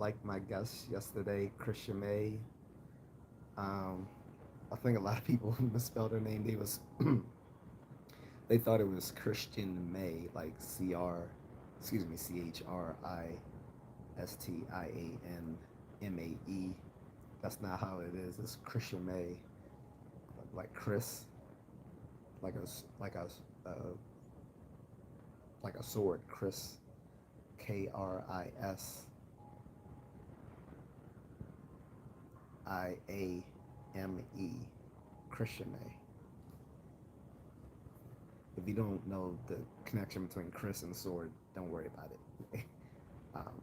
like my guest yesterday, Christian May. Um, I think a lot of people misspelled her name. They thought it was Christian May, like ChristianMae. That's not how it is. It's Christian May, like Chris, like a like a uh, like a sword, Chris, Krisiame, Christian May. If you don't know the connection between Chris and sword, don't worry about it. um,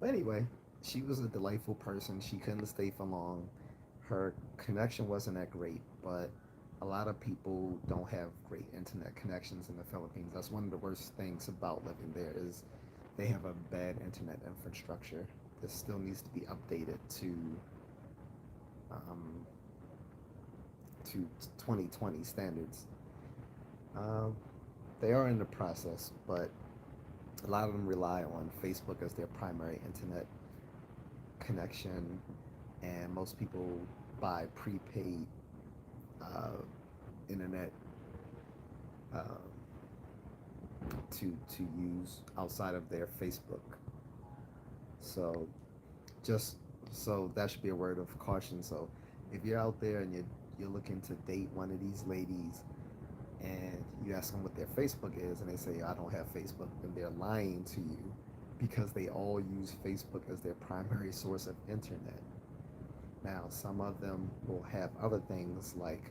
but anyway, she was a delightful person. She couldn't stay for long. Her connection wasn't that great, but a lot of people don't have great internet connections in the Philippines. That's one of the worst things about living there is they have a bad internet infrastructure. This still needs to be updated um, to 2020 standards. Um, they are in the process, but a lot of them rely on Facebook as their primary internet connection, and most people buy prepaid uh, internet uh, to use outside of their Facebook. So just so that should be a word of caution. So if you're out there and you're looking to date one of these ladies and you ask them what their Facebook is and they say I don't have Facebook, then they're lying to you because they all use Facebook as their primary source of internet. Now, some of them will have other things like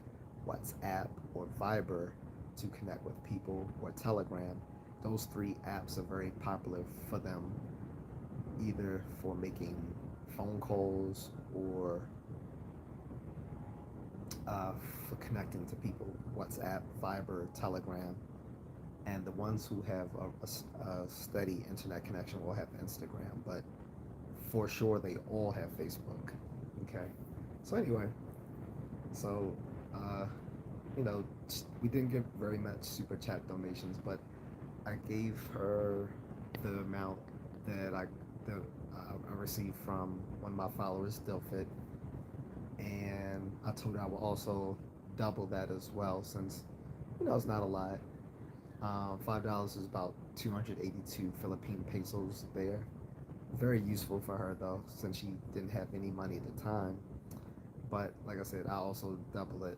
WhatsApp or Viber to connect with people, or Telegram. Those three apps are very popular for them, either for making phone calls or uh, for connecting to people. WhatsApp, Viber, Telegram, and the ones who have a steady internet connection will have Instagram, but for sure they all have Facebook. Okay. So anyway, so uh, you know, we didn't get very much super chat donations, but I gave her the amount that that I received from one of my followers, Dilfit, and I told her I will also double that as well, since it's not a lot. $5 is about 282 Philippine pesos there. Very useful for her though, since she didn't have any money at the time. But like I said, I also double it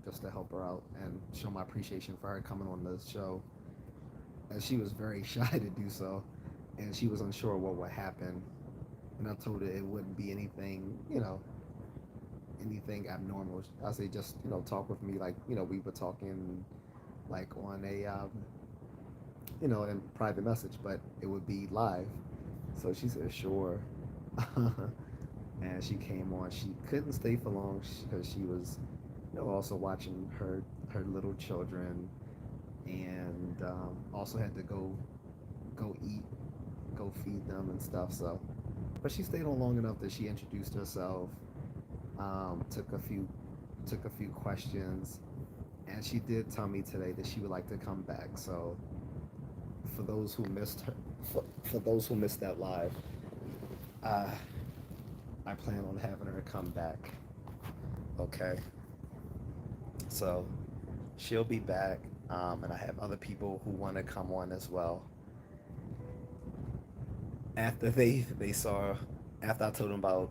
just to help her out and show my appreciation for her coming on the show. And she was very shy to do so, and she was unsure what would happen. And I told her it wouldn't be anything, anything abnormal. I say just talk with me like we were talking like on a in private message, but it would be live. So she said sure. And she came on. She couldn't stay for long because she was, also watching her little children, and also had to go eat, go feed them and stuff. So, but she stayed on long enough that she introduced herself, took a few questions, and she did tell me today that she would like to come back. So, for those who missed her, for those who missed that live, uh, I plan on having her come back. Okay, so she'll be back, and I have other people who want to come on as well. After they saw, after I told them about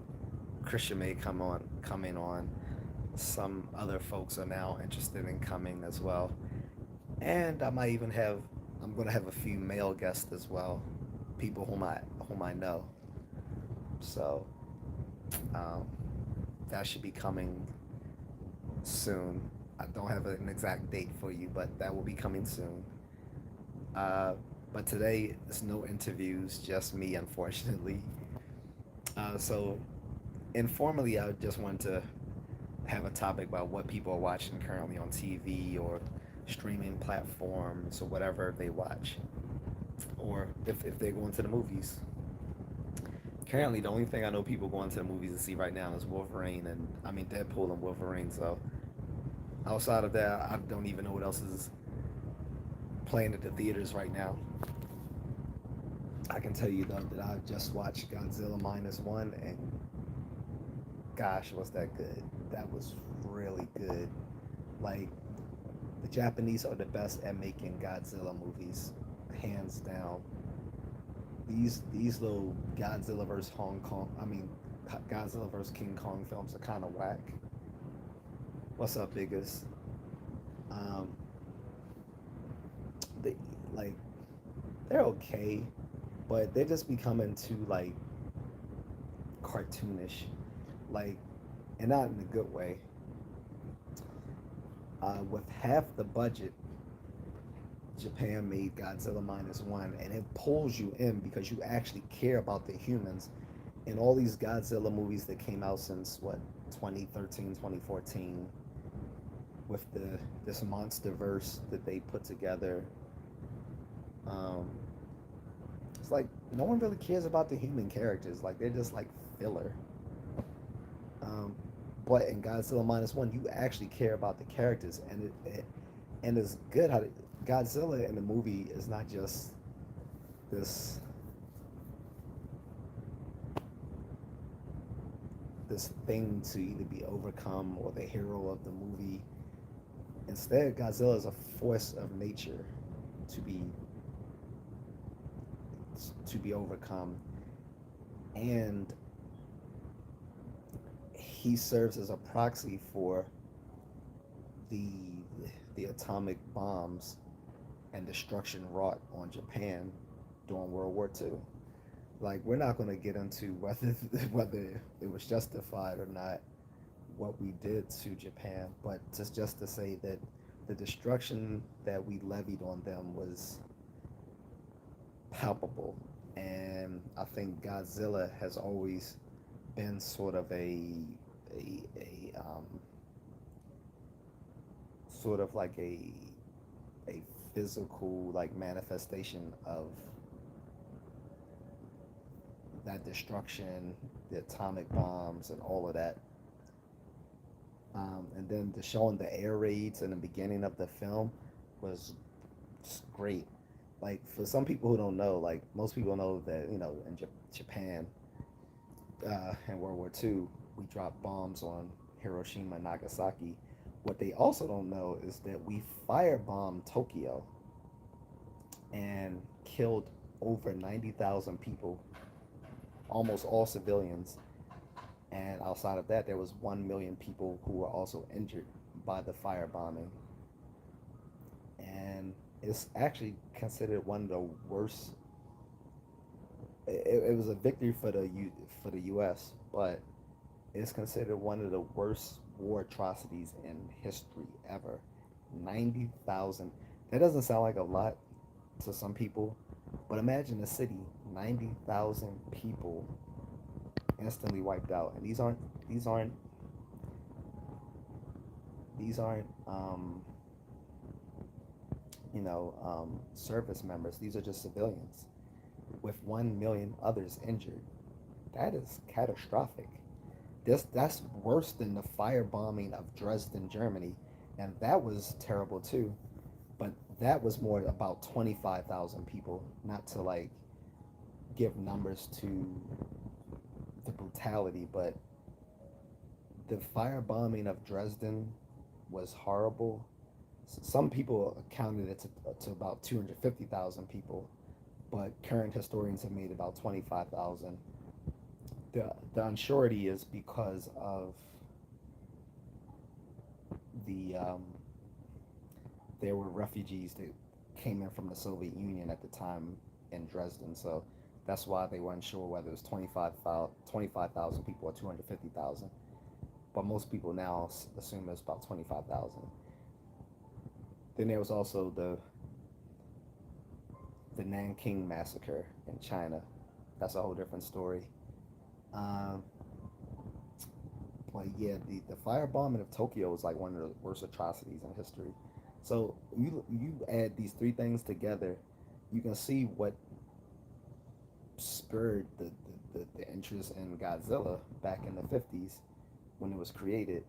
Christian May coming on, some other folks are now interested in coming as well, and I'm gonna have a few male guests as well, people whom I know. So um, that should be coming soon. I don't have an exact date for you, but that will be coming soon. Uh, but today it's no interviews, just me, unfortunately. So informally, I just wanted to have a topic about what people are watching currently on TV or streaming platforms or whatever they watch, or if they're going to the movies. Currently, the only thing I know people going to the movies to see right now is Wolverine, and I mean Deadpool and Wolverine. So outside of that, I don't even know what else is playing at the theaters right now. I can tell you though that I just watched Godzilla minus one, and gosh, was that good? That was really good. Like, the Japanese are the best at making Godzilla movies, hands down. These little Godzilla vs Hong Kong, I mean Godzilla vs King Kong films are kind of whack. What's up, biggest? Um, they like they're okay, but they're just becoming too like cartoonish, like, and not in a good way. With half the budget, Japan made Godzilla minus one, and it pulls you in because you actually care about the humans. And all these Godzilla movies that came out since what, 2013, 2014, with this monster verse that they put together, um, it's like no one really cares about the human characters. Like, they're just like filler. Um, but in Godzilla minus one, you actually care about the characters, and and it's good how Godzilla in the movie is not just this this thing to either be overcome or the hero of the movie. Instead, Godzilla is a force of nature to be overcome, and he serves as a proxy for the the atomic bombs and destruction wrought on Japan during World War II. Like, we're not going to get into whether whether it was justified or not what we did to Japan, but just to say that the destruction that we levied on them was palpable. And I think Godzilla has always been sort of a sort of like a physical like manifestation of that destruction, the atomic bombs, and all of that. And then the showing the air raids in the beginning of the film was great. Like, for some people who don't know, like, most people know that, in Japan, in World War II, we dropped bombs on Hiroshima and Nagasaki. What they also don't know is that we firebombed Tokyo and killed over 90,000 people, almost all civilians. And outside of that, there was 1 million people who were also injured by the firebombing. And it's actually considered one of the worst. It was a victory for for the U.S., but it's considered one of the worst war atrocities in history ever. 90,000. That doesn't sound like a lot to some people, but imagine a city, 90,000 people instantly wiped out, and these aren't these aren't service members. These are just civilians, with 1 million others injured. That is catastrophic. That's worse than the firebombing of Dresden, Germany, and that was terrible too. But that was more about 25,000 people, not to like give numbers to the brutality, but the firebombing of Dresden was horrible. Some people counted it to about 250,000 people, but current historians have made about 25,000. The unsurety is because of the there were refugees that came in from the Soviet Union at the time in Dresden, so that's why they weren't sure whether it was 25,000 people or 250,000. But most people now assume it's about 25,000. Then there was also the Nanking massacre in China. That's a whole different story. Um, but yeah, the firebombing of Tokyo was like one of the worst atrocities in history. So you add these three things together, you can see what spurred the interest in Godzilla back in the 50s when it was created.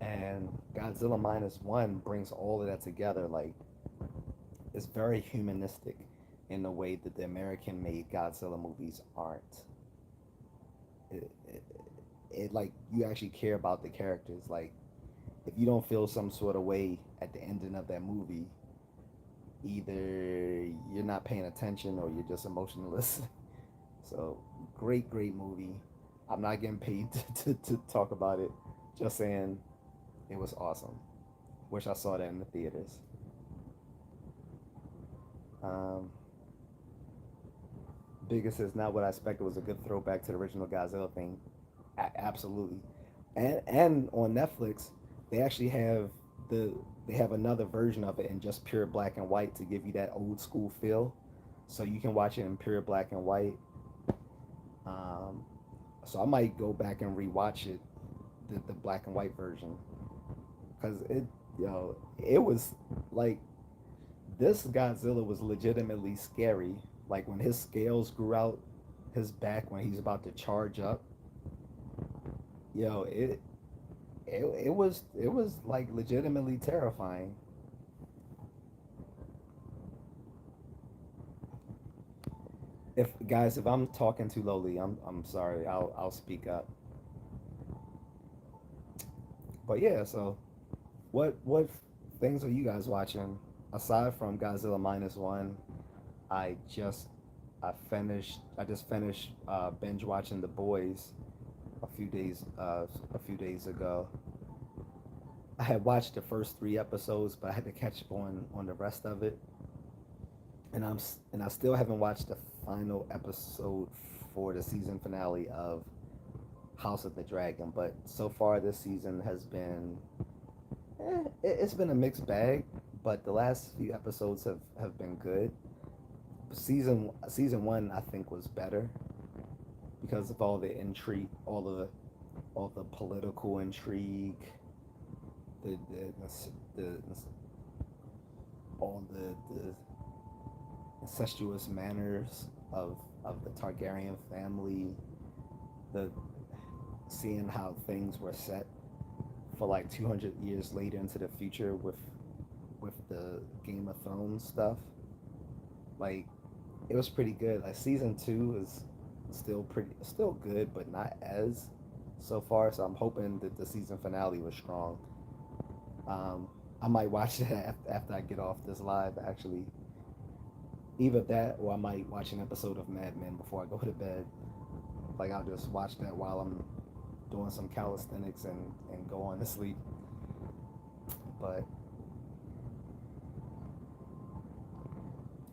And Godzilla minus one brings all of that together. Like, it's very humanistic. in a way that the American made Godzilla movies aren't. It, it like you actually care about the characters. Like if you don't feel some sort of way at the ending of that movie, either you're not paying attention or you're just emotionless. So great movie. I'm not getting paid to talk about it. Just saying it was awesome. Wish I saw that in the theaters. Um, Biggest is not what I expected was a good throwback to the original Godzilla thing. Absolutely, and on Netflix they actually have the they have another version of it in just pure black and white to give you that old school feel. So you can watch it in pure black and white. Um, so I might go back and rewatch it, the black and white version, because it was like this Godzilla was legitimately scary. Like when his scales grew out his back when he's about to charge up, yo, it was like legitimately terrifying. If I'm talking too lowly, I'm sorry. I'll speak up. But yeah, so what things are you guys watching aside from Godzilla minus one? I just I just finished binge watching The Boys a few days ago. I had watched the first three episodes, but I had to catch up on the rest of it, and I still haven't watched the final episode for the season finale of House of the Dragon. But so far this season has been it's been a mixed bag, but the last few episodes have been good. Season one I think was better because of all the intrigue, all the political intrigue, the all the incestuous manners of the Targaryen family, the seeing how things were set for like 200 years later into the future with the Game of Thrones stuff. Like it was pretty good. Like season two is still good, but not as so far. So I'm hoping that the season finale was strong. Um, I might watch that after I get off this live. Actually, either that or I might watch an episode of Mad Men before I go to bed. Like I'll just watch that while I'm doing some calisthenics and go on to sleep. But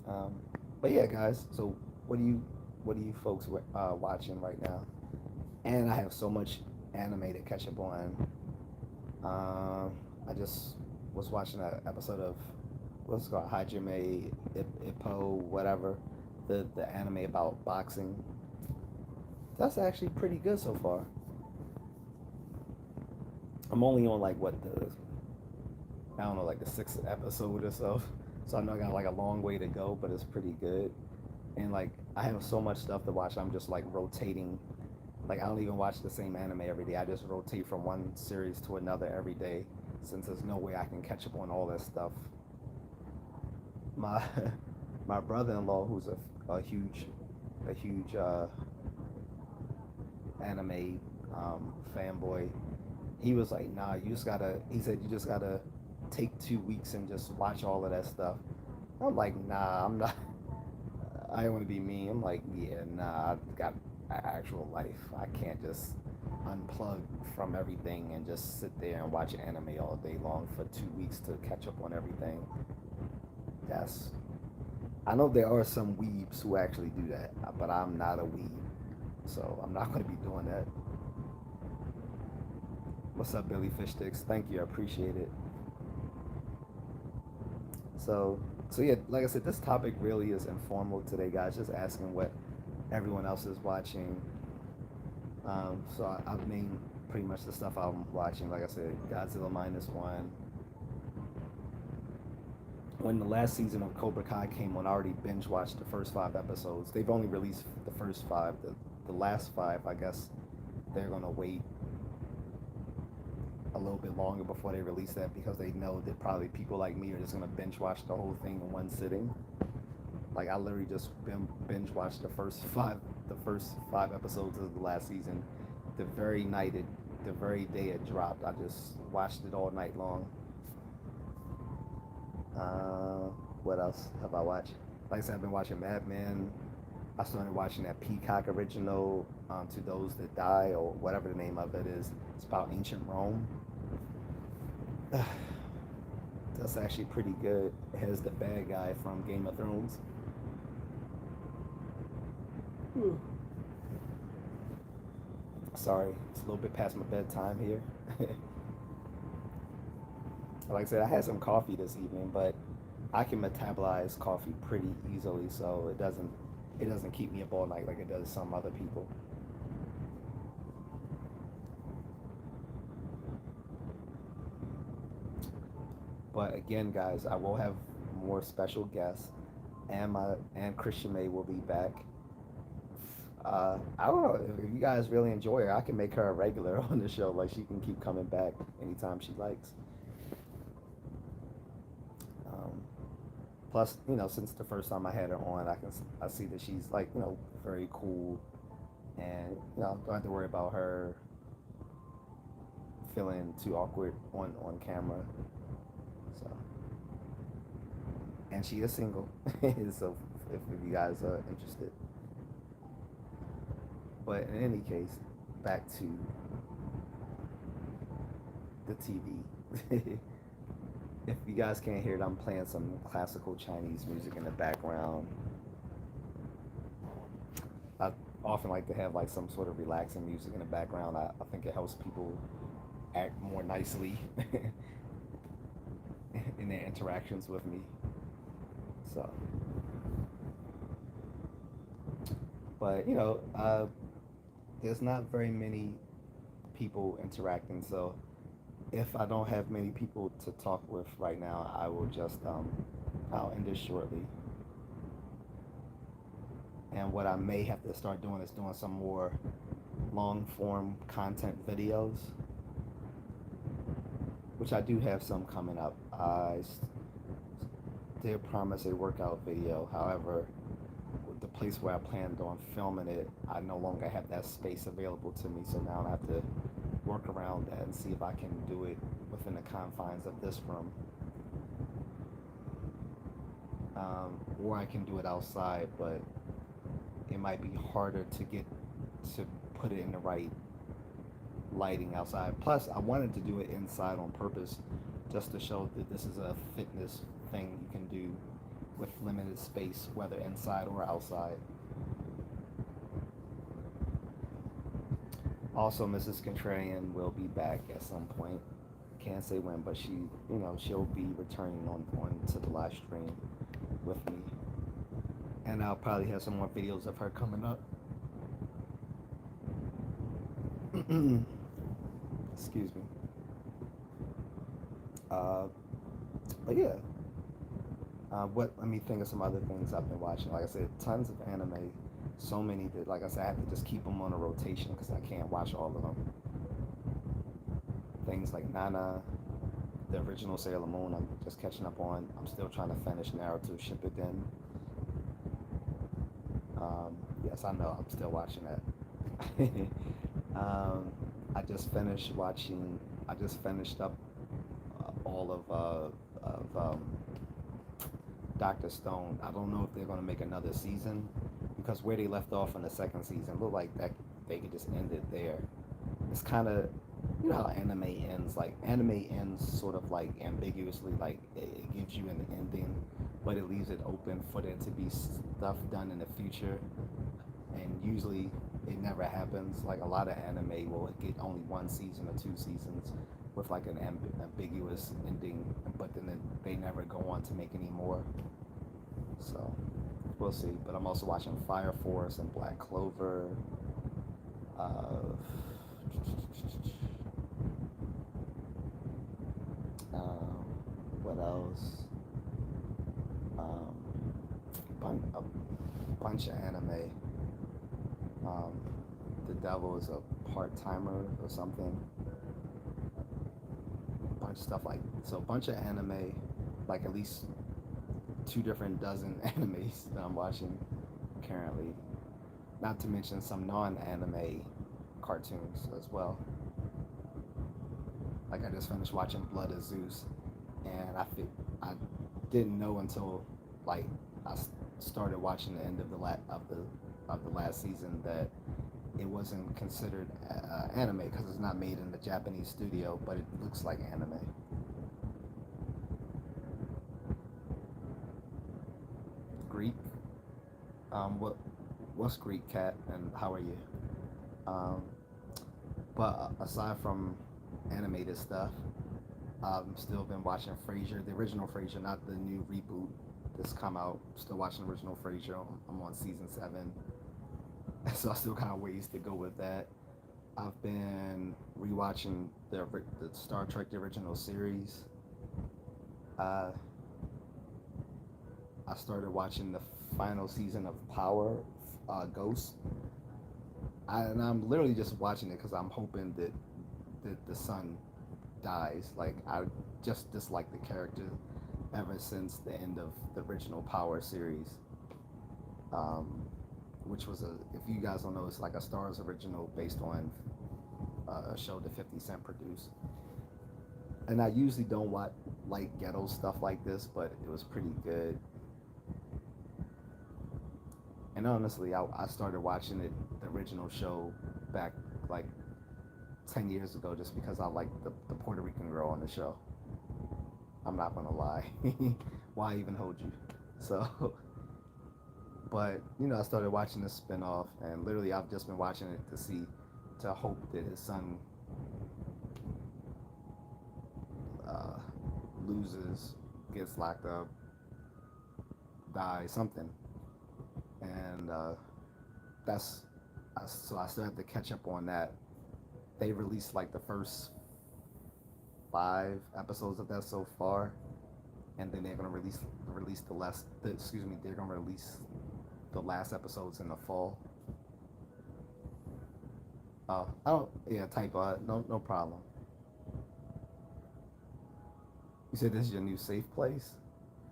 um, but yeah, guys. So what are you folks watching right now? And I have so much anime to catch up on. I just was watching an episode of what's it called Hajime Ippo, whatever, the anime about boxing. That's actually pretty good so far. I'm only on like what the I don't know like the sixth episode or so, so I know I got like a long way to go, but it's pretty good. And like I have so much stuff to watch, I'm just like rotating. Like I don't even watch the same anime every day. I just rotate from one series to another every day, since there's no way I can catch up on all that stuff. My my brother-in-law, who's a huge anime fanboy, he was like, "Nah, you just gotta." He said, "You just gotta take 2 weeks and just watch all of that stuff." I'm like, "Nah, I'm not. I don't want to be me." I'm like, "Yeah, nah, I've got an actual life. I can't just unplug from everything and just sit there and watch anime all day long for 2 weeks to catch up on everything." That's I know there are some weebs who actually do that, but I'm not a weeb, so I'm not going to be doing that. What's up, Billy Fish Sticks? Thank you, I appreciate it. So, so yeah, like I said, this topic really is informal today, guys. Just asking what everyone else is watching. I've named pretty much the stuff I'm watching. Like I said, Godzilla minus one. When the last season of Cobra Kai came on, I already binge watched the first 5 episodes. They've only released the first five. The last five, I guess, they're gonna wait a little bit longer before they release that because they know that probably people like me are just gonna binge watch the whole thing in one sitting. Like I literally just binge watched the first five episodes of the last season. The very day it dropped, I just watched it all night long. Uh, what else have I watched? Like I said, I've been watching Mad Men. I started watching that Peacock original, To Those That Die, or whatever the name of it is. It's about ancient Rome. That's actually pretty good. It has the bad guy from Game of Thrones. Sorry, it's a little bit past my bedtime here. Like I said, I had some coffee this evening, but I can metabolize coffee pretty easily, so it doesn't keep me up all night like it does some other people. But again, guys, I will have more special guests, and Christian May will be back. I don't know if you guys really enjoy her. I can make her a regular on the show. Like she can keep coming back anytime she likes. Um, Plus, since the first time I had her on, I see that she's like very cool, and don't have to worry about her feeling too awkward on camera. So, and she is single, so if you guys are interested. But in any case, back to the TV. If you guys can't hear it, I'm playing some classical Chinese music in the background. I often like to have like some sort of relaxing music in the background. I think it helps people act more nicely in their interactions with me. So, but there's not very many people interacting. So if I don't have many people to talk with right now, I will just I'll end this shortly. And what I may have to start doing is doing some more long form content videos, which I do have some coming up. I did promise a workout video. However, the place where I planned on filming it, I no longer have that space available to me. So now I have to work around that and see if I can do it within the confines of this room. Or I can do it outside, but it might be harder to put it in the right lighting outside. Plus, I wanted to do it inside on purpose, just to show that this is a fitness thing you can do with limited space, whether inside or outside. Also, Mrs. Contrarian will be back at some point. Can't say when, but she'll be returning on to the live stream with me. And I'll probably have some more videos of her coming up. Excuse me. But yeah. Let me think of some other things I've been watching. Like I said, tons of anime. So many that, like I said, I have to just keep them on a rotation because I can't watch all of them. Things like Nana, the original Sailor Moon, I'm just catching up on. I'm still trying to finish Naruto Shippuden. Yes, I know, I'm still watching that. I just finished watching. I just finished up all of Dr. Stone. I don't know if they're going to make another season because where they left off in the second season looked like that they could just end it there. It's kind of, how anime ends. Like anime ends sort of like ambiguously, like it gives you an ending, but it leaves it open for there to be stuff done in the future. And usually it never happens. Like a lot of anime will get only one season or two seasons with like an ambiguous ending, but then they never go on to make any more. So we'll see. But I'm also watching Fire Force and Black Clover. What else? A bunch of anime. The Devil is a part-timer or something. A bunch of stuff like so. A bunch of anime, like at least two different dozen animes that I'm watching currently. Not to mention some non-anime cartoons as well. Like I just finished watching Blood of Zeus, and I didn't know until like I started watching the end of the last season that it wasn't considered anime because it's not made in the Japanese studio, but it looks like anime. Greek. What's Greek, Cat, and how are you? Um, but aside from animated stuff, I've still been watching Frasier, the original Frasier, not the new reboot that's come out. Still watching the original Frasier. I'm on season 7, so I still got ways to go with that. I've been rewatching the Star Trek the original series. Uh, I started watching the final season of Power, Ghost, and I'm literally just watching it because I'm hoping that the son dies. Like I just dislike the character ever since the end of the original Power series, um, which was if you guys don't know, it's like a Stars original based on a show that 50 Cent produced. And I usually don't watch like ghetto stuff like this, but it was pretty good. And honestly, I started watching the original show, back like 10 years ago just because I liked the Puerto Rican girl on the show. I'm not gonna lie. Why even hold you? So, but I started watching the spinoff, and literally I've just been watching it to hope that his son uh, loses, gets locked up, dies, something. And that's so I still have to catch up on that. They released like the first 5 episodes of that so far, and then they're gonna release they're gonna release the last episodes in the fall. I don't yeah typo no problem. You said this is your new safe place.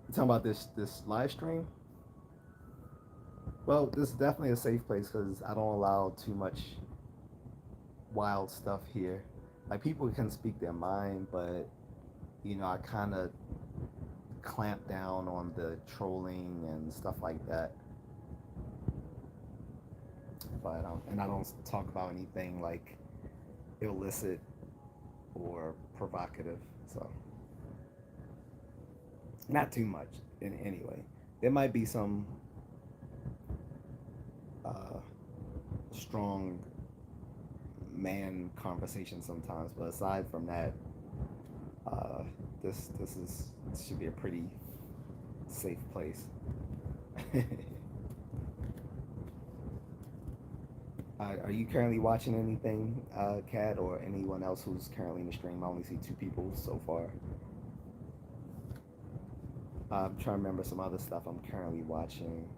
You talking about this live stream? Well, this is definitely a safe place because I don't allow too much wild stuff here. Like people can speak their mind, but I kind of clamp down on the trolling and stuff like that. But and I don't talk about anything like illicit or provocative. So not too much in anyway. There might be some uh, strong man conversation sometimes, but aside from that, uh, this should be a pretty safe place. Are you currently watching anything, Kat, or anyone else who's currently in the stream? I only see 2 people so far. I'm trying to remember some other stuff I'm currently watching.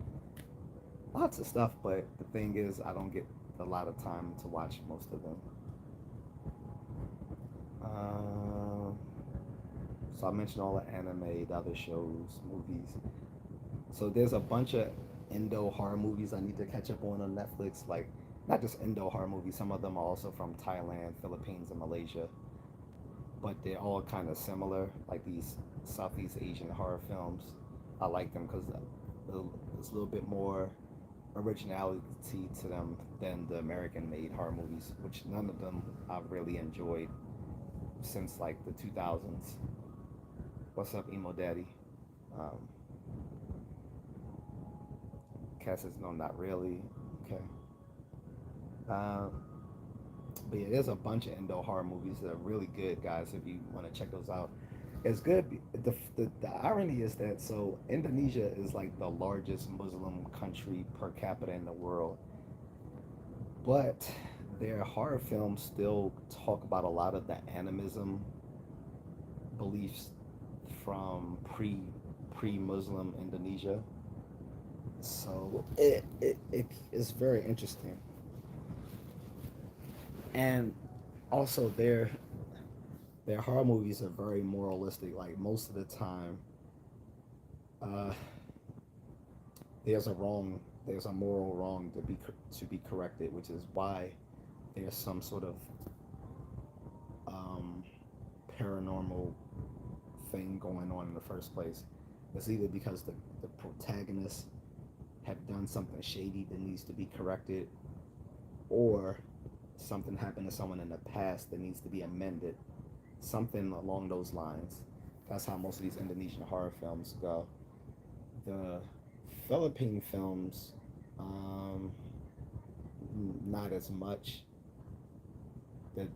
Lots of stuff, but the thing is, I don't get a lot of time to watch most of them. So I mentioned all the anime, the other shows, movies. So there's a bunch of Indo horror movies I need to catch up on Netflix. Like not just Indo horror movies, some of them are also from Thailand, Philippines, and Malaysia. But they're all kind of similar, like these Southeast Asian horror films. I like them because there's a little bit more originality to them than the American-made horror movies, which none of them I've really enjoyed since like the 2000s. What's up, emo daddy? Um, Cass says no, not really. Okay. Um, but yeah, there's a bunch of Indo horror movies that are really good, guys. If you want to check those out, it's good. The irony is that Indonesia is like the largest Muslim country per capita in the world, but their horror films still talk about a lot of the animism beliefs from pre-Muslim Indonesia. So it's very interesting, and also their horror movies are very moralistic. Like most of the time, uh, there's a wrong, there's a moral wrong to be corrected, which is why there's some sort of um, paranormal thing going on in the first place. It's either because the protagonists have done something shady that needs to be corrected, or something happened to someone in the past that needs to be amended. Something along those lines. That's how most of these Indonesian horror films go. The Philippine films, um, not as much. The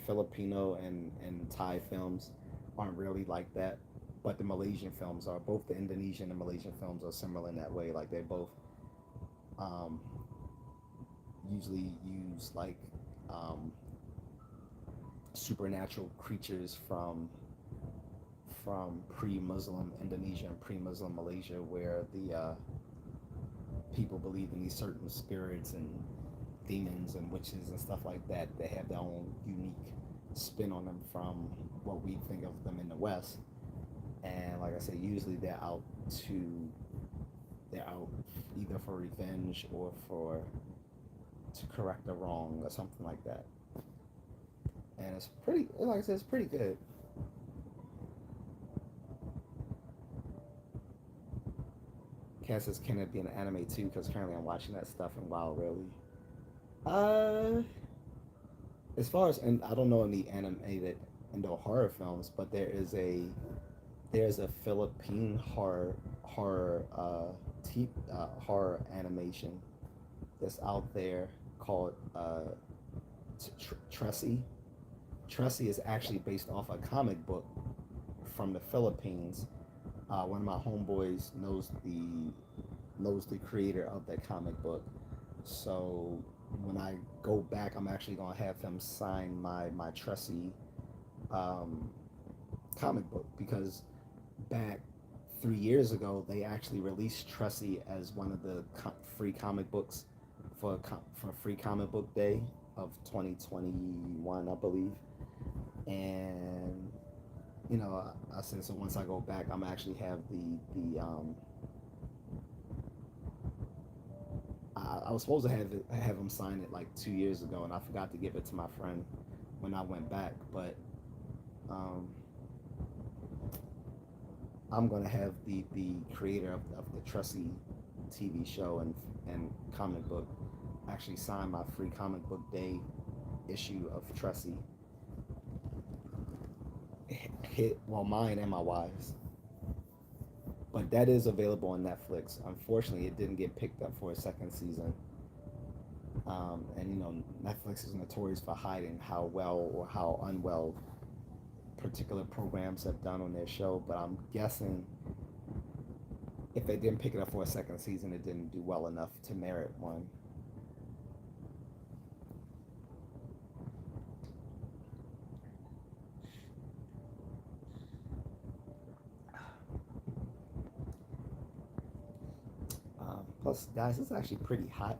Filipino and Thai films aren't really like that, but the Malaysian films are. Both the Indonesian and Malaysian films are similar in that way. Like they both um, usually use like um, supernatural creatures from pre-Muslim Indonesia and pre-Muslim Malaysia, where the people believe in these certain spirits and demons and witches and stuff like that. They have their own unique spin on them from what we think of them in the West. And like I said, usually to they're out either for revenge or for to correct a wrong or something like that. And it's pretty, like I said, it's pretty good. Cat says, can it be an anime too? Because currently I'm watching that stuff in WoW, really. Uh, as far as, and I don't know any animated Indo horror films, but there's a Philippine horror animation that's out there called Tressie. Tressie is actually based off a comic book from the Philippines. One of my homeboys knows the creator of that comic book. So when I go back, I'm actually gonna have him sign my Tressie um, comic book, because back 3 years ago they actually released Tressie as one of the free comic books for free comic book day of 2021, I believe. And I said, so once I go back, I'm actually have the I was supposed to have him sign it like 2 years ago, and I forgot to give it to my friend when I went back. But um, I'm gonna have the creator of the Tressie TV show and comic book actually sign my free comic book day issue of Tressie. Hit, well, mine and my wife's. But that is available on Netflix. Unfortunately, it didn't get picked up for a second season. And Netflix is notorious for hiding how well or how unwell particular programs have done on their show. But I'm guessing if they didn't pick it up for a second season, it didn't do well enough to merit one. Plus, guys, it's actually pretty hot,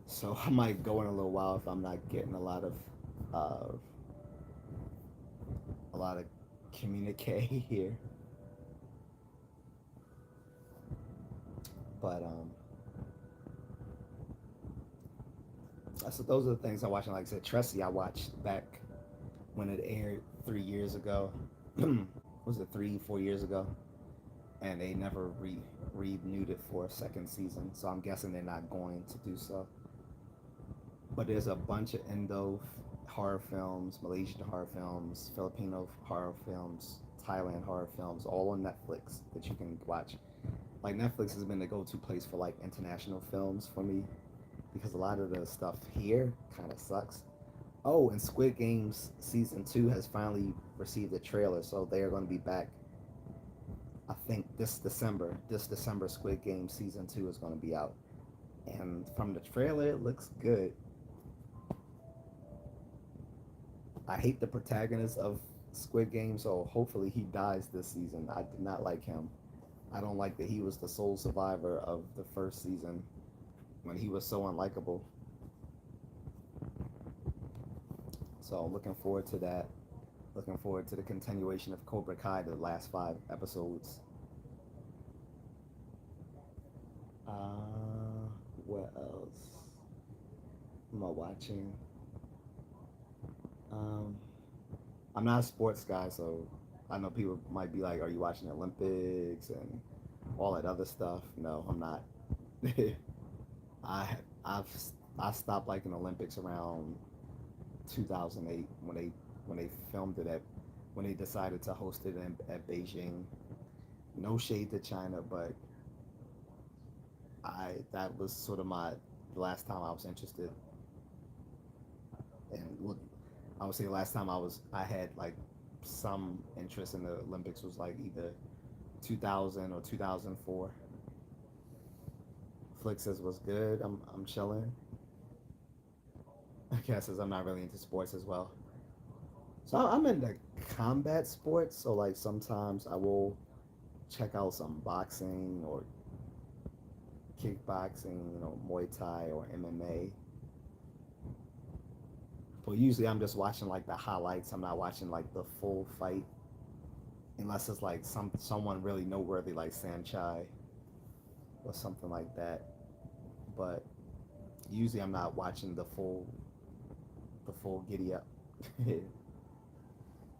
so I might go in a little while if I'm not getting uh, a lot of communique here. But so those are the things I watch. And like I said, Tressie, I watched back when it aired 3 years ago. Was it 3, 4 years ago? And they never renewed it for a second season. So I'm guessing they're not going to do so. But there's a bunch of Indo horror films, Malaysian horror films, Filipino horror films, Thailand horror films, all on Netflix that you can watch. Like Netflix has been the go-to place for like international films for me, because a lot of the stuff here kind of sucks. Oh, and Squid Games season 2 has finally received a trailer, so they are going to be back. I think this December. This December, Squid Game season 2 is going to be out, and from the trailer, it looks good. I hate the protagonist of Squid Game, so hopefully he dies this season. I did not like him. I don't like that he was the sole survivor of the first season when he was so unlikable. So I'm looking forward to that. Looking forward to the continuation of Cobra Kai, the last 5 episodes. Uh, what else am I watching? Um, I'm not a sports guy, so I know people might be like, "Are you watching the Olympics and all that other stuff?" No, I'm not. I I've I stopped liking Olympics around 2008 when they filmed it at when they decided to host it at Beijing. No shade to China, but I that was sort of my the last time I was interested. And look, I would say the last time I had like some interest in the Olympics was like either 2000 or 2004. Flick says was good. I'm chilling. I guess as I'm not really into sports as well. So I'm into combat sports. So like sometimes I will check out some boxing or kickboxing, Muay Thai or MMA. But usually I'm just watching like the highlights. I'm not watching like the full fight unless it's like someone really noteworthy like Sanchai or something like that. But usually I'm not watching the full giddy up.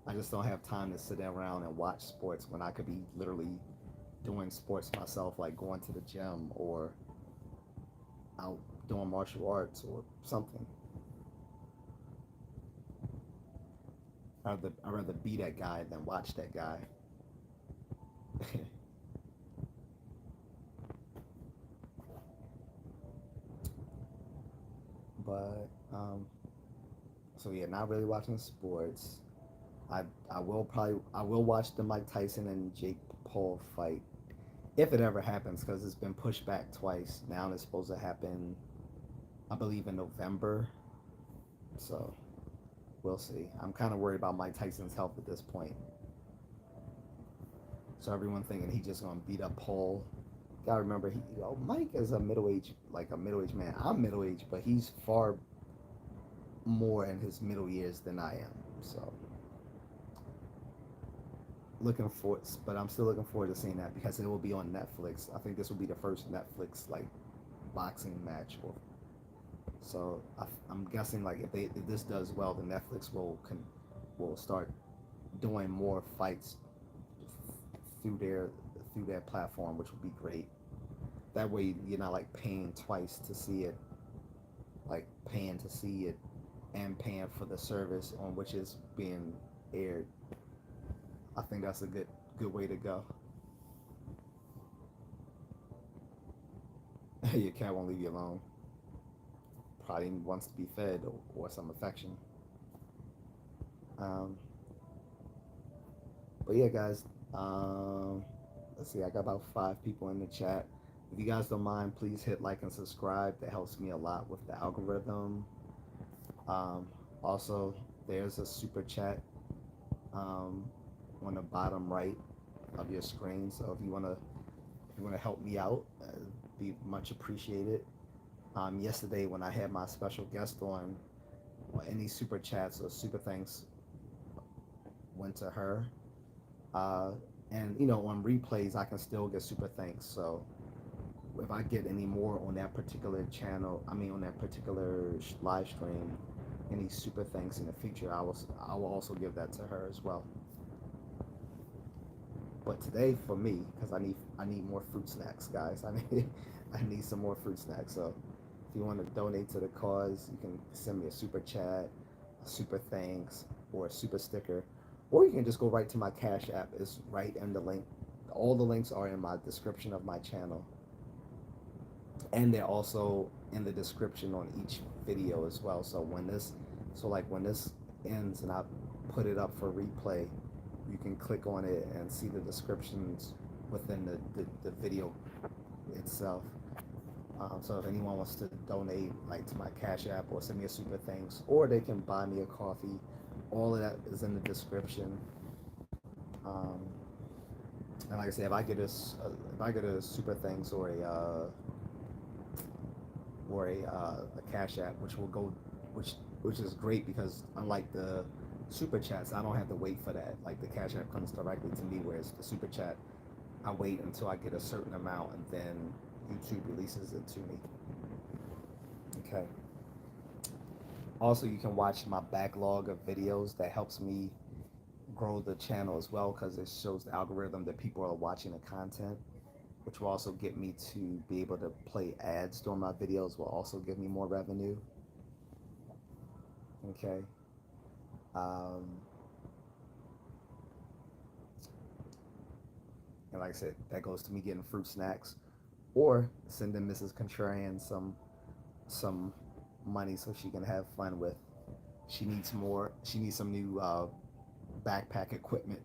I just don't have time to sit around and watch sports when I could be literally doing sports myself, like going to the gym or out doing martial arts or something. I'd rather be that guy than watch that guy. But so yeah, not really watching sports. I I will watch the Mike Tyson and Jake Paul fight if it ever happens because it's been pushed back twice. Now it's supposed to happen, I believe, in November. So we'll see. I'm kind of worried about Mike Tyson's health at this point. So everyone thinking he's just gonna beat up Paul. Gotta remember, Mike is a middle aged man. I'm middle aged, but he's far more in his middle years than I am. So but I'm still looking forward to seeing that because it will be on Netflix. I think this will be the first Netflix like boxing match. So I'm guessing like if this does well, then Netflix will start doing more fights through their platform, which would be great. That way you're not like paying twice to see it, like paying to see it and paying for the service on which is being aired. I think that's a good way to go. Your cat won't leave you alone. Probably wants to be fed or some affection. Um, but yeah, guys. Let's see. I got about 5 people in the chat. If you guys don't mind, please hit like and subscribe. That helps me a lot with the algorithm. Um, Also, there's a super chat um, on the bottom right of your screen. So if you wanna help me out, be much appreciated. Yesterday when I had my special guest on, any super chats or super thanks went to her. Uh, and on replays I can still get super thanks. So if I get any more on that particular channel, on that particular live stream, any super thanks in the future, I will also give that to her as well. But today for me, because I need more fruit snacks, guys. I need some more fruit snacks. So if you want to donate to the cause, you can send me a super chat, a super thanks, or a super sticker, or you can just go right to my Cash App. It's right in the link. All the links are in my description of my channel, and they're also in the description on each video as well. When this ends and I put it up for replay, you can click on it and see the descriptions within the video itself. So if anyone wants to donate like to my Cash App or send me a super thanks, or they can buy me a coffee, all of that is in the description. Um, and like I said, if I get a super thanks or a Cash App, which is great because unlike Super chats, I don't have to wait for that. Like the Cash App comes directly to me, whereas the super chat, I wait until I get a certain amount and then YouTube releases it to me. Okay. Also, you can watch my backlog of videos. That helps me grow the channel as well because it shows the algorithm that people are watching the content, which will also get me to be able to play ads during my videos, will also give me more revenue. Okay. Um, and like I said, that goes to me getting fruit snacks or sending Mrs. Contrarian some money so she can have fun with. She needs more. She needs some new backpack equipment.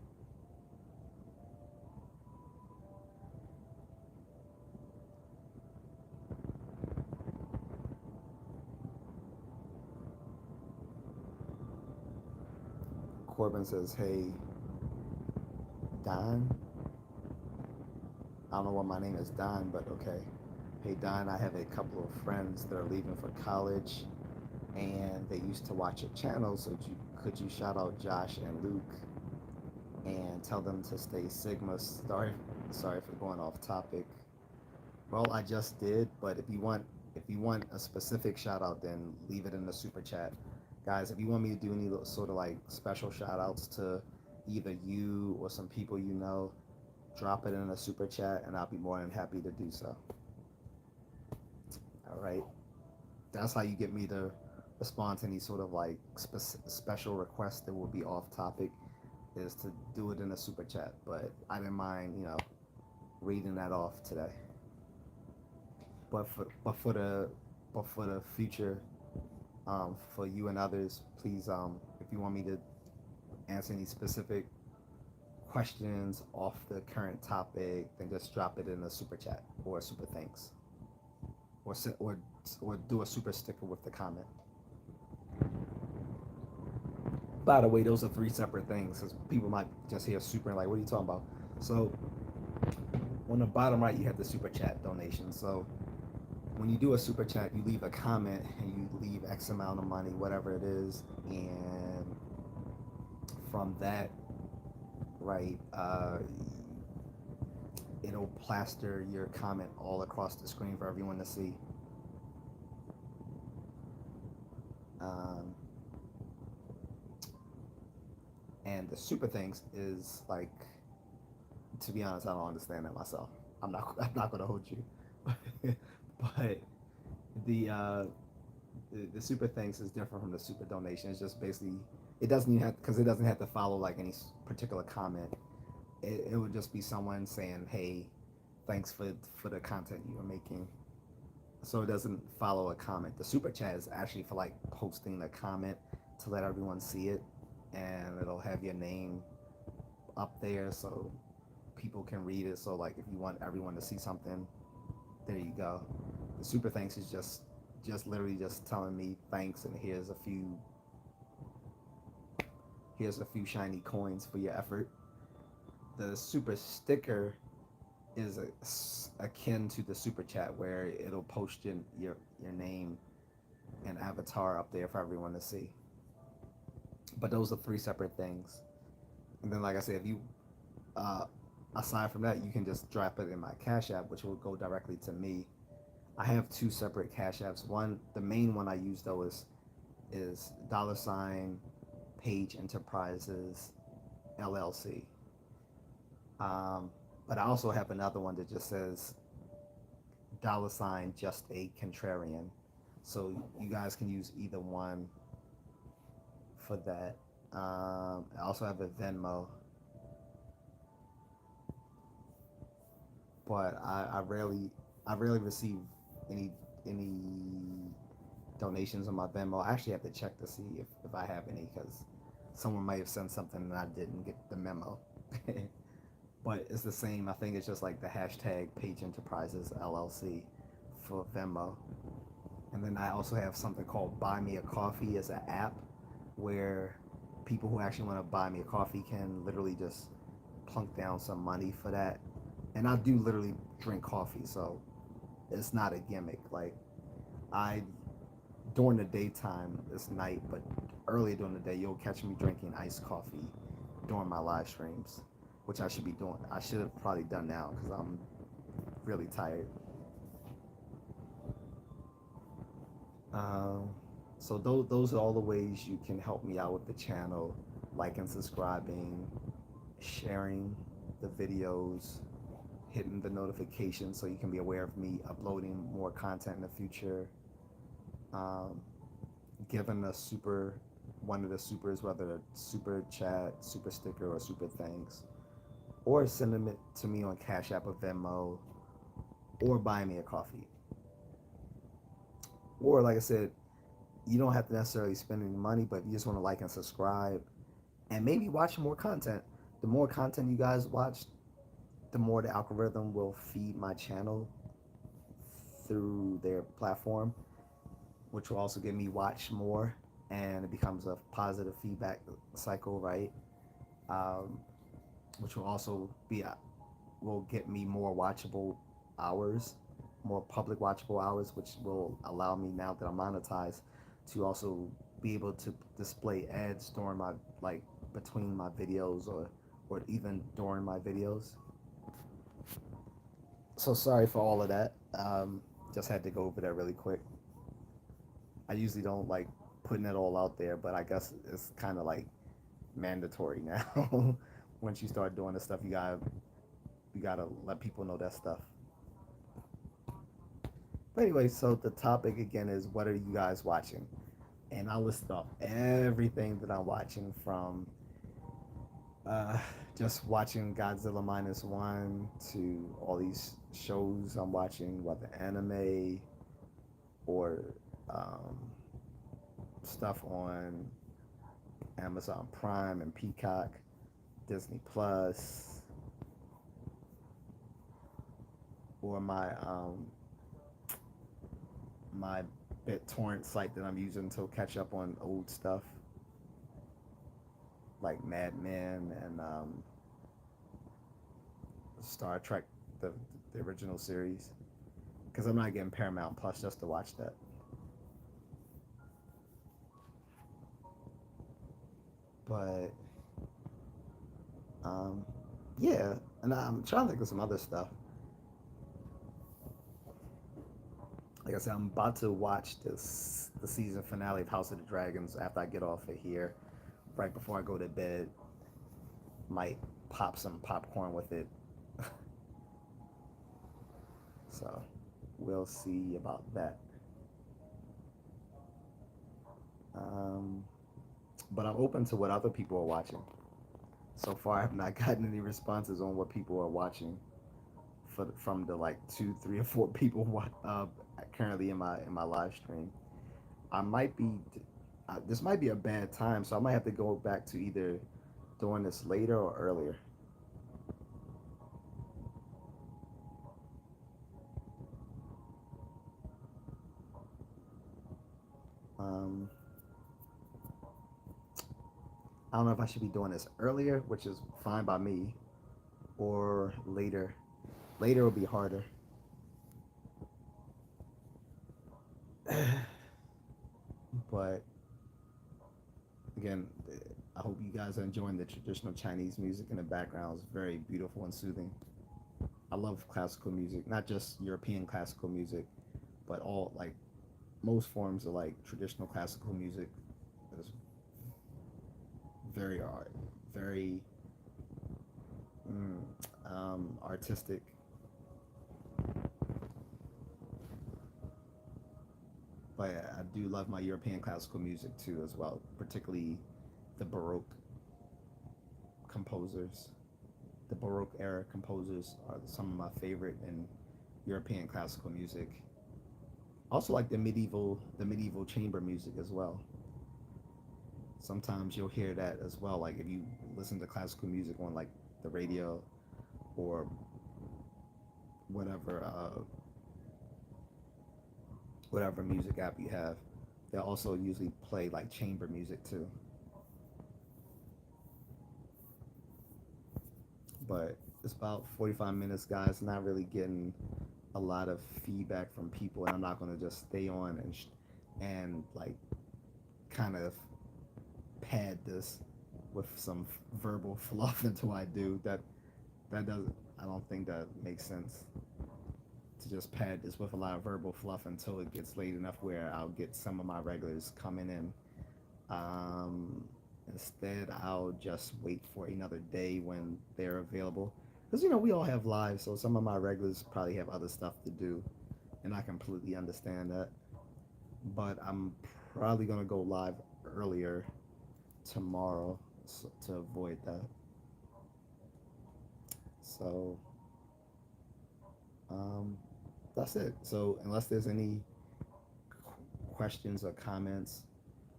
Corbin says, "Hey, Don. I don't know why my name is Don, but okay. Hey, Don, I have a couple of friends that are leaving for college, and they used to watch your channel. So could you shout out Josh and Luke and tell them to stay Sigma? Sorry for going off topic. Well, I just did, but if you want a specific shout out, then leave it in the super chat, guys. If you want me to do any sort of like special shout outs to either you or some people you know, drop it in the super chat, and I'll be more than happy to do so. All right, that's how you get me to respond to any sort of like special requests that will be off topic, is to do it in a super chat. But I didn't mind, reading that off today. But for the future, for you and others, please, if you want me to answer any specific questions off the current topic, then just drop it in a super chat or a super thanks, or do a super sticker with the comment. By the way, those are three separate things, because people might just hear super and like, what are you talking about? So on the bottom right, you have the super chat donation. So when you do a super chat, you leave a comment and you leave X amount of money, whatever it is, and from that, right, it'll plaster your comment all across the screen for everyone to see. Um, and the super thanks is like, to be honest, I don't understand that myself. I'm not gonna hold you, but the uh, the super thanks is different from the super donation. It's just basically, it doesn't even have, because it doesn't have to follow like any particular comment. It would just be someone saying, "Hey, thanks for the content you are making." So it doesn't follow a comment. The super chat is actually for like posting the comment to let everyone see it, and it'll have your name up there so people can read it. So like if you want everyone to see something, there you go. The super thanks is just literally just telling me thanks, and here's a few shiny coins for your effort. The super sticker is akin to the super chat, where it'll post your name and avatar up there for everyone to see. But those are three separate things. And then, like I said, if you uh, aside from that, you can just drop it in my Cash App, which will go directly to me. I have two separate Cash Apps. One, the main one I use though is $ Page Enterprises LLC. But I also have another one that just says $ Just A Contrarian. So you guys can use either one for that. I also have a Venmo, but I rarely receive any any donations on my Venmo. I actually have to check to see if I have any, because someone might have sent something and I didn't get the memo. But it's the same. I think it's just like the hashtag Page Enterprises LLC for Venmo. And then I also have something called Buy Me a Coffee as an app, where people who actually want to buy me a coffee can literally just plunk down some money for that. And I do literally drink coffee, so it's not a gimmick. Like, I during the daytime, it's night, but earlier during the day, you'll catch me drinking iced coffee during my live streams, which I should be doing. I should have probably done now because I'm really tired. Um, so those are all the ways you can help me out with the channel, like and subscribing, sharing the videos, hitting the notifications so you can be aware of me uploading more content in the future, um, giving a super one of the supers, whether a super chat, super sticker, or super thanks, or sending it to me on Cash App or Venmo, or buying me a coffee. Or like I said, you don't have to necessarily spend any money, but if you just want to like and subscribe and maybe watch more content. The more content you guys watch, the more the algorithm will feed my channel through their platform, which will also get me watch more, and it becomes a positive feedback cycle, right? Um, which will also be will get me more watchable hours, more public watchable hours, which will allow me, now that I'm monetized, to also be able to display ads during my, like, between my videos, or even during my videos. So sorry for all of that. Just had to go over that really quick. I usually don't like putting it all out there, but I guess it's kind of like mandatory now. Once you start doing this stuff, you gotta let people know that stuff. But anyway, so the topic again is, what are you guys watching? And I list off everything that I'm watching, from uh, just watching Godzilla minus one to all these shows I'm watching, whether anime or um, stuff on Amazon Prime and Peacock, Disney Plus, or my BitTorrent site that I'm using to catch up on old stuff like Mad Men and Star Trek, the the original series, because I'm not getting Paramount Plus just to watch that. But um, yeah, and I'm trying to think of some other stuff. Like I said, I'm about to watch the season finale of House of the Dragons after I get off of here, right before I go to bed. Might pop some popcorn with it. So we'll see about that. Um, but I'm open to what other people are watching. So far, I have not gotten any responses on what people are watching from the like two, three, or four people currently in my live stream. I might be this might be a bad time, so I might have to go back to either doing this later or earlier. Um, I don't know if I should be doing this earlier, which is fine by me, or later. Later will be harder. But again, I hope you guys are enjoying the traditional Chinese music in the background. It's very beautiful and soothing. I love classical music, not just European classical music, but all, like, most forms of like traditional classical music is very art, very mm, artistic. But I do love my European classical music too, as well, particularly the Baroque composers. The Baroque era composers are some of my favorite in European classical music. Also like the medieval chamber music as well. Sometimes you'll hear that as well. Like if you listen to classical music on like the radio or whatever whatever music app you have, they also usually play like chamber music too. But it's about 45 minutes, guys. Not really getting a lot of feedback from people, and I'm not going to just stay on and and like kind of pad this with some verbal fluff until I do. That doesn't. I don't think that makes sense to just pad this with a lot of verbal fluff until it gets late enough where I'll get some of my regulars coming in. Um, Instead, I'll just wait for another day when they're available. Because, we all have lives, so some of my regulars probably have other stuff to do, and I completely understand that. But I'm probably going to go live earlier tomorrow to avoid that. So, um, that's it. So, unless there's any questions or comments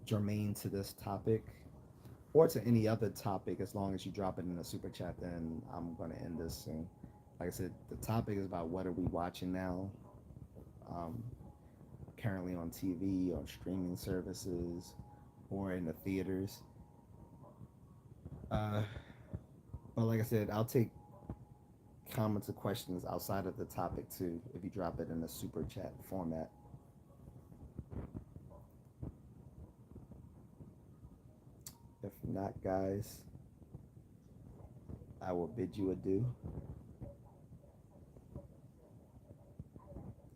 germane to this topic or to any other topic, as long as you drop it in the super chat, then I'm going to end this soon. Like I said, the topic is about what are we watching now, um, currently on TV, on streaming services, or in the theaters. Uh, but like I said, I'll take comments or questions outside of the topic too if you drop it in the super chat format. If not, guys, I will bid you adieu.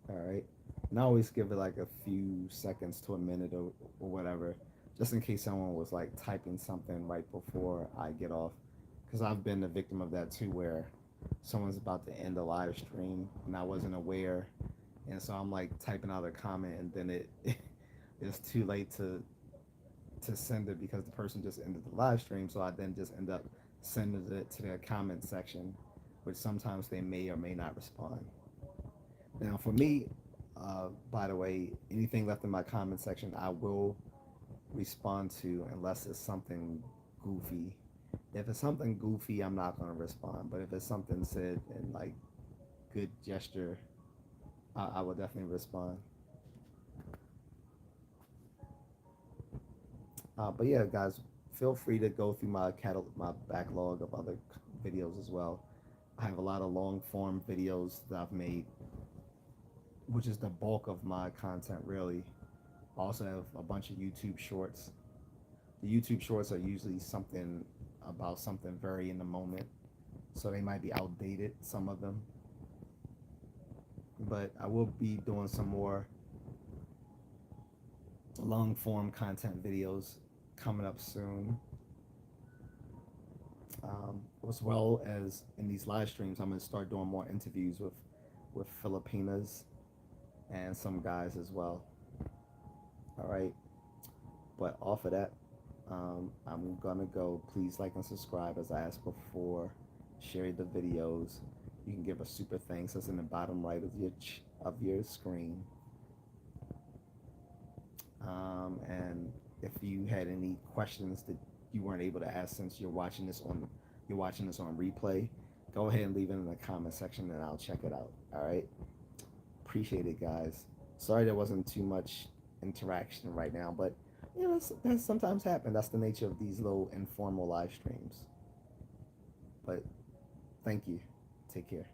All right. And I always give it like a few seconds to a minute or whatever, just in case someone was like typing something right before I get off. Because I've been the victim of that too, where someone's about to end a live stream and I wasn't aware. And so I'm like typing out a comment and then it's too late to send it because the person just ended the live stream. So I then just end up sending it to their comment section, which sometimes they may or may not respond. Now, for me, by the way, anything left in my comment section, I will respond to unless it's something goofy. If it's something goofy, I'm not going to respond. But if it's something said in like good gesture, I will definitely respond. But yeah, guys, feel free to go through my backlog of other videos as well. I have a lot of long form videos that I've made, which is the bulk of my content really. I also have a bunch of YouTube shorts. The YouTube shorts are usually something about something very in the moment, so they might be outdated, some of them. But I will be doing some more long form content videos coming up soon. As well as in these live streams, I'm going to start doing more interviews with Filipinas and some guys as well. All right. But off of that, I'm gonna go. Please like and subscribe as I asked before. Share the videos. You can give a super thanks. That's in the bottom right of your screen. And if you had any questions that you weren't able to ask since you're watching this on replay, go ahead and leave it in the comment section and I'll check it out. All right. Appreciate it, guys. Sorry there wasn't too much interaction right now, but that sometimes happen. That's the nature of these little informal live streams. But thank you. Take care.